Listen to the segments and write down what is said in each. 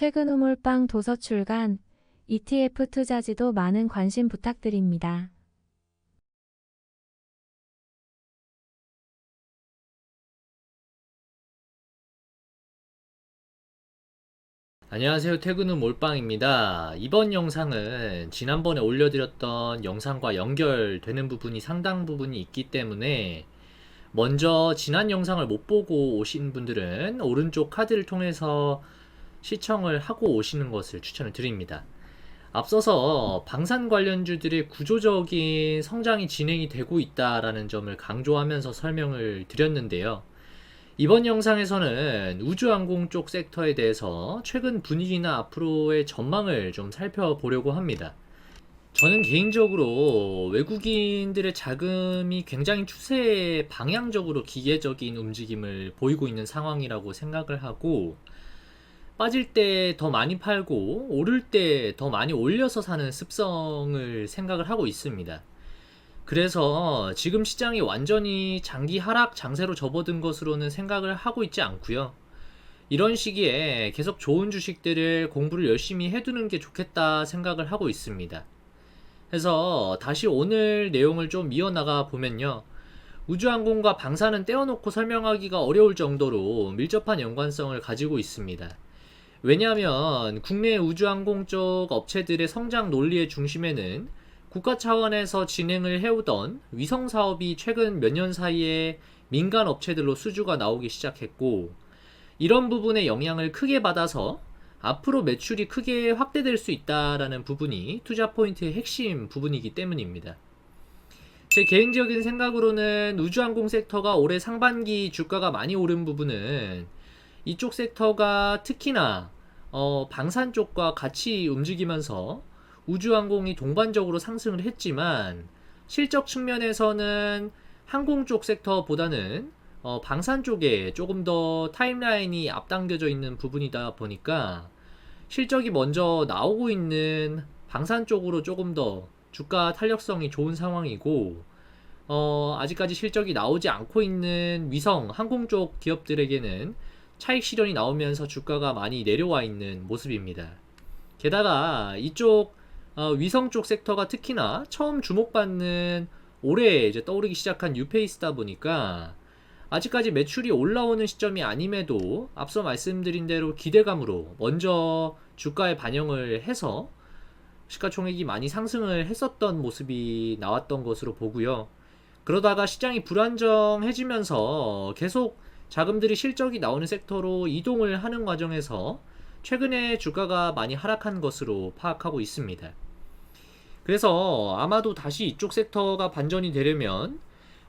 퇴근 후 몰빵 도서 출간, ETF 투자지도 많은 관심 부탁드립니다. 안녕하세요. 퇴근 후 몰빵입니다. 이번 영상은 지난번에 올려드렸던 영상과 연결되는 부분이 상당 부분이 있기 때문에 먼저 지난 영상을 못 보고 오신 분들은 오른쪽 카드를 통해서 시청을 하고 오시는 것을 추천을 드립니다. 앞서서 방산 관련주들의 구조적인 성장이 진행이 되고 있다라는 점을 강조하면서 설명을 드렸는데요. 이번 영상에서는 우주항공 쪽 섹터에 대해서 최근 분위기나 앞으로의 전망을 좀 살펴보려고 합니다. 저는 개인적으로 외국인들의 자금이 굉장히 추세 방향적으로 기계적인 움직임을 보이고 있는 상황이라고 생각을 하고, 빠질 때 더 많이 팔고 오를 때 더 많이 올려서 사는 습성을 생각을 하고 있습니다. 그래서 지금 시장이 완전히 장기 하락 장세로 접어든 것으로는 생각을 하고 있지 않고요. 이런 시기에 계속 좋은 주식들을 공부를 열심히 해두는 게 좋겠다 생각을 하고 있습니다. 그래서 다시 오늘 내용을 좀 이어나가 보면요. 우주항공과 방사는 떼어놓고 설명하기가 어려울 정도로 밀접한 연관성을 가지고 있습니다. 왜냐하면 국내 우주항공 쪽 업체들의 성장 논리의 중심에는 국가 차원에서 진행을 해오던 위성 사업이 최근 몇 년 사이에 민간 업체들로 수주가 나오기 시작했고, 이런 부분의 영향을 크게 받아서 앞으로 매출이 크게 확대될 수 있다라는 부분이 투자 포인트의 핵심 부분이기 때문입니다. 제 개인적인 생각으로는 우주항공 섹터가 올해 상반기 주가가 많이 오른 부분은 이쪽 섹터가 특히나 방산 쪽과 같이 움직이면서 우주항공이 동반적으로 상승을 했지만, 실적 측면에서는 항공 쪽 섹터보다는 방산 쪽에 조금 더 타임라인이 앞당겨져 있는 부분이다 보니까 실적이 먼저 나오고 있는 방산 쪽으로 조금 더 주가 탄력성이 좋은 상황이고, 아직까지 실적이 나오지 않고 있는 위성 항공 쪽 기업들에게는 차익 실현이 나오면서 주가가 많이 내려와 있는 모습입니다. 게다가 이쪽 위성 쪽 섹터가 특히나 처음 주목받는 올해 이제 떠오르기 시작한 뉴페이스다 보니까 아직까지 매출이 올라오는 시점이 아님에도 앞서 말씀드린 대로 기대감으로 먼저 주가에 반영을 해서 시가총액이 많이 상승을 했었던 모습이 나왔던 것으로 보고요. 그러다가 시장이 불안정해지면서 계속 자금들이 실적이 나오는 섹터로 이동을 하는 과정에서 최근에 주가가 많이 하락한 것으로 파악하고 있습니다. 그래서 아마도 다시 이쪽 섹터가 반전이 되려면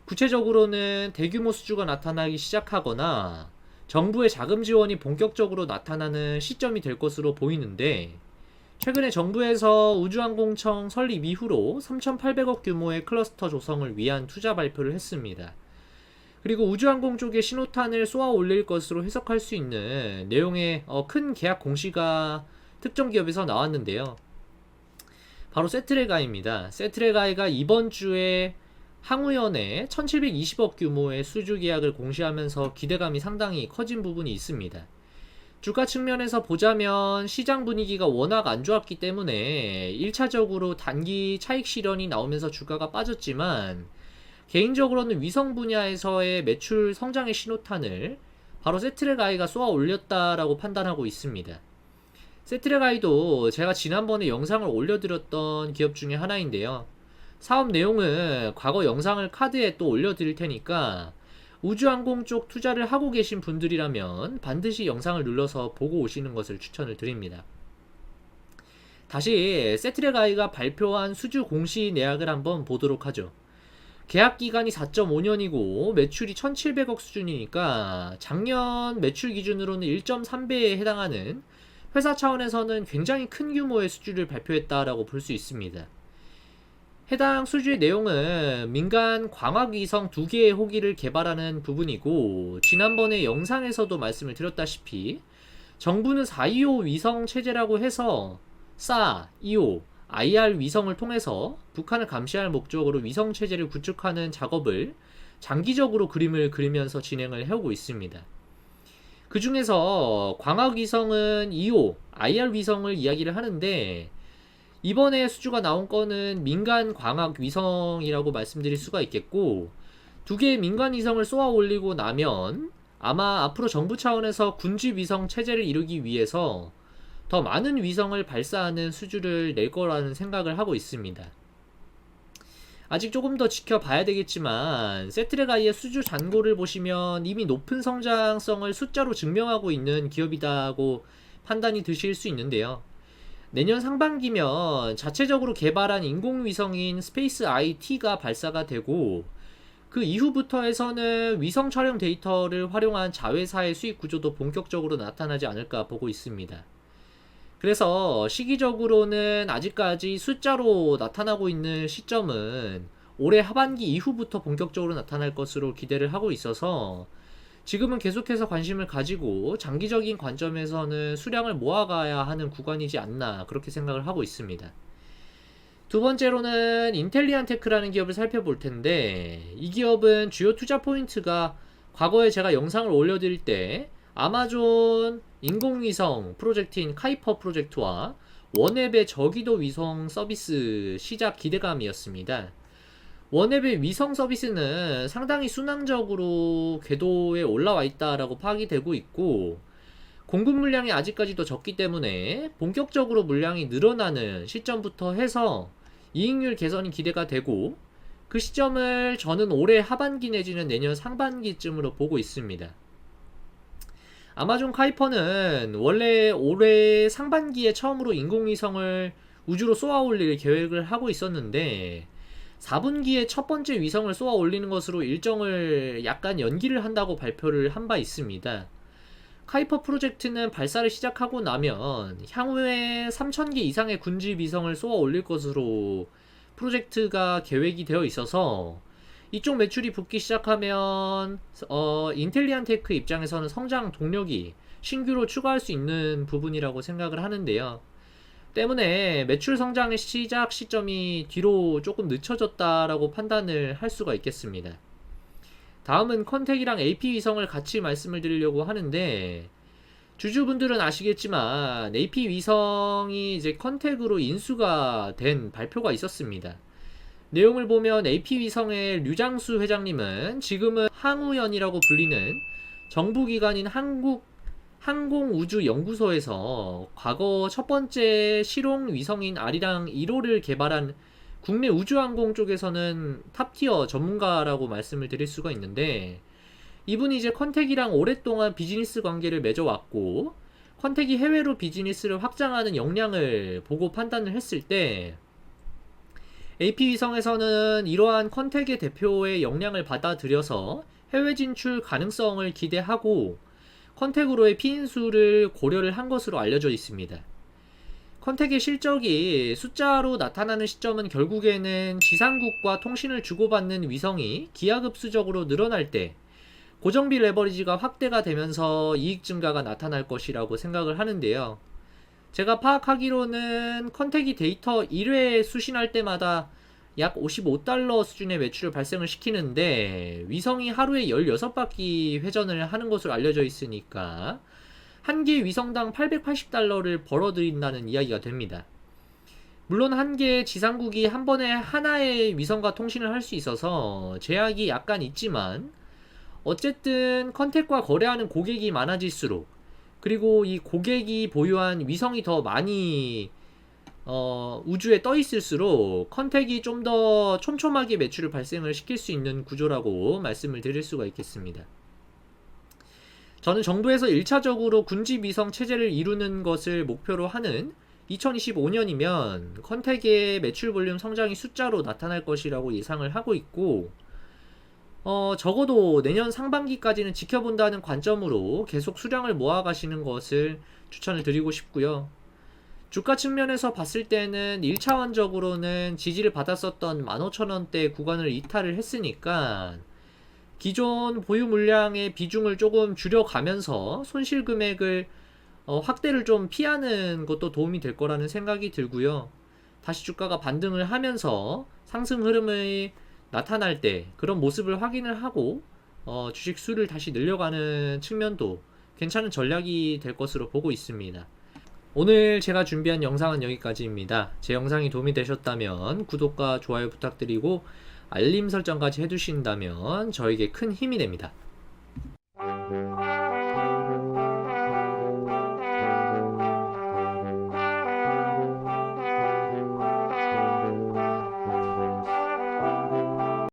구체적으로는 대규모 수주가 나타나기 시작하거나 정부의 자금 지원이 본격적으로 나타나는 시점이 될 것으로 보이는데, 최근에 정부에서 우주항공청 설립 이후로 3,800억 규모의 클러스터 조성을 위한 투자 발표를 했습니다. 그리고 우주항공 쪽에 신호탄을 쏘아 올릴 것으로 해석할 수 있는 내용의 큰 계약 공시가 특정 기업에서 나왔는데요. 바로 세트레가입니다. 세트레가이가 이번 주에 항우연에 1720억 규모의 수주 계약을 공시하면서 기대감이 상당히 커진 부분이 있습니다. 주가 측면에서 보자면 시장 분위기가 워낙 안 좋았기 때문에 1차적으로 단기 차익 실현이 나오면서 주가가 빠졌지만, 개인적으로는 위성 분야에서의 매출 성장의 신호탄을 바로 세트레가이가 쏘아 올렸다라고 판단하고 있습니다. 세트레가이도 제가 지난번에 영상을 올려드렸던 기업 중에 하나인데요. 사업 내용은 과거 영상을 카드에 또 올려드릴 테니까 우주항공 쪽 투자를 하고 계신 분들이라면 반드시 영상을 눌러서 보고 오시는 것을 추천을 드립니다. 다시 세트레가이가 발표한 수주 공시 내역을 한번 보도록 하죠. 계약 기간이 4.5년이고 매출이 1,700억 수준이니까 작년 매출 기준으로는 1.3배에 해당하는, 회사 차원에서는 굉장히 큰 규모의 수주를 발표했다라고 볼 수 있습니다. 해당 수주의 내용은 민간 광학위성 2개의 호기를 개발하는 부분이고, 지난번에 영상에서도 말씀을 드렸다시피 정부는 425 위성 체제라고 해서 사, 2호, IR 위성을 통해서 북한을 감시할 목적으로 위성 체제를 구축하는 작업을 장기적으로 그림을 그리면서 진행을 해오고 있습니다. 그 중에서 광학 위성은 2호 IR 위성을 이야기를 하는데, 이번에 수주가 나온 거는 민간 광학 위성이라고 말씀드릴 수가 있겠고, 두 개의 민간 위성을 쏘아 올리고 나면 아마 앞으로 정부 차원에서 군집 위성 체제를 이루기 위해서 더 많은 위성을 발사하는 수주를 낼 거라는 생각을 하고 있습니다. 아직 조금 더 지켜봐야 되겠지만, 세트랙아이의 수주 잔고를 보시면 이미 높은 성장성을 숫자로 증명하고 있는 기업이다고 판단이 드실 수 있는데요. 내년 상반기면 자체적으로 개발한 인공위성인 스페이스 IT가 발사가 되고, 그 이후부터 해서는 위성 촬영 데이터를 활용한 자회사의 수익 구조도 본격적으로 나타나지 않을까 보고 있습니다. 그래서 시기적으로는 아직까지 숫자로 나타나고 있는 시점은 올해 하반기 이후부터 본격적으로 나타날 것으로 기대를 하고 있어서, 지금은 계속해서 관심을 가지고 장기적인 관점에서는 수량을 모아가야 하는 구간이지 않나, 그렇게 생각을 하고 있습니다. 두 번째로는 인텔리안테크라는 기업을 살펴볼 텐데, 이 기업은 주요 투자 포인트가 과거에 제가 영상을 올려드릴 때 아마존 인공위성 프로젝트인 카이퍼 프로젝트와 원앱의 저기도 위성 서비스 시작 기대감이었습니다. 원앱의 위성 서비스는 상당히 순항적으로 궤도에 올라와 있다라고 파악이 되고 있고, 공급 물량이 아직까지도 적기 때문에 본격적으로 물량이 늘어나는 시점부터 해서 이익률 개선이 기대가 되고, 그 시점을 저는 올해 하반기 내지는 내년 상반기쯤으로 보고 있습니다. 아마존 카이퍼는 원래 올해 상반기에 처음으로 인공위성을 우주로 쏘아 올릴 계획을 하고 있었는데, 4분기에 첫 번째 위성을 쏘아 올리는 것으로 일정을 약간 연기를 한다고 발표를 한 바 있습니다. 카이퍼 프로젝트는 발사를 시작하고 나면 향후에 3,000개 이상의 군집 위성을 쏘아 올릴 것으로 프로젝트가 계획이 되어 있어서, 이쪽 매출이 붙기 시작하면 인텔리안테크 입장에서는 성장 동력이 신규로 추가할 수 있는 부분이라고 생각을 하는데요. 때문에 매출 성장의 시작 시점이 뒤로 조금 늦춰졌다라고 판단을 할 수가 있겠습니다. 다음은 컨택이랑 AP 위성을 같이 말씀을 드리려고 하는데, 주주분들은 아시겠지만 AP 위성이 이제 컨택으로 인수가 된 발표가 있었습니다. 내용을 보면 AP 위성의 류장수 회장님은 지금은 항우연이라고 불리는 정부기관인 항공우주연구소에서 과거 첫 번째 실용 위성인 아리랑 1호를 개발한 국내 우주항공 쪽에서는 탑티어 전문가라고 말씀을 드릴 수가 있는데, 이분이 이제 컨택이랑 오랫동안 비즈니스 관계를 맺어왔고, 컨택이 해외로 비즈니스를 확장하는 역량을 보고 판단을 했을 때, AP위성에서는 이러한 컨택의 대표의 역량을 받아들여서 해외 진출 가능성을 기대하고 컨택으로의 피인수를 고려를 한 것으로 알려져 있습니다. 컨택의 실적이 숫자로 나타나는 시점은 결국에는 지상국과 통신을 주고받는 위성이 기하급수적으로 늘어날 때 고정비 레버리지가 확대가 되면서 이익 증가가 나타날 것이라고 생각을 하는데요. 제가 파악하기로는 컨택이 데이터 1회 수신할 때마다 약 $55 수준의 매출을 발생을 시키는데, 위성이 하루에 16바퀴 회전을 하는 것으로 알려져 있으니까 한 개 위성당 $880를 벌어들인다는 이야기가 됩니다. 물론 한 개의 지상국이 한 번에 하나의 위성과 통신을 할 수 있어서 제약이 약간 있지만, 어쨌든 컨택과 거래하는 고객이 많아질수록, 그리고 이 고객이 보유한 위성이 더 많이 우주에 떠 있을수록 컨택이 좀 더 촘촘하게 매출을 발생을 시킬 수 있는 구조라고 말씀을 드릴 수가 있겠습니다. 저는 정부에서 1차적으로 군집 위성 체제를 이루는 것을 목표로 하는 2025년이면 컨택의 매출 볼륨 성장이 숫자로 나타날 것이라고 예상을 하고 있고, 적어도 내년 상반기까지는 지켜본다는 관점으로 계속 수량을 모아가시는 것을 추천을 드리고 싶고요. 주가 측면에서 봤을 때는 1차원적으로는 지지를 받았었던 15,000원대 구간을 이탈을 했으니까 기존 보유 물량의 비중을 조금 줄여가면서 손실 금액을 확대를 좀 피하는 것도 도움이 될 거라는 생각이 들고요. 다시 주가가 반등을 하면서 상승 흐름이 나타날 때 그런 모습을 확인을 하고 주식 수를 다시 늘려가는 측면도 괜찮은 전략이 될 것으로 보고 있습니다. 오늘 제가 준비한 영상은 여기까지입니다. 제 영상이 도움이 되셨다면 구독과 좋아요 부탁드리고 알림 설정까지 해두신다면 저에게 큰 힘이 됩니다.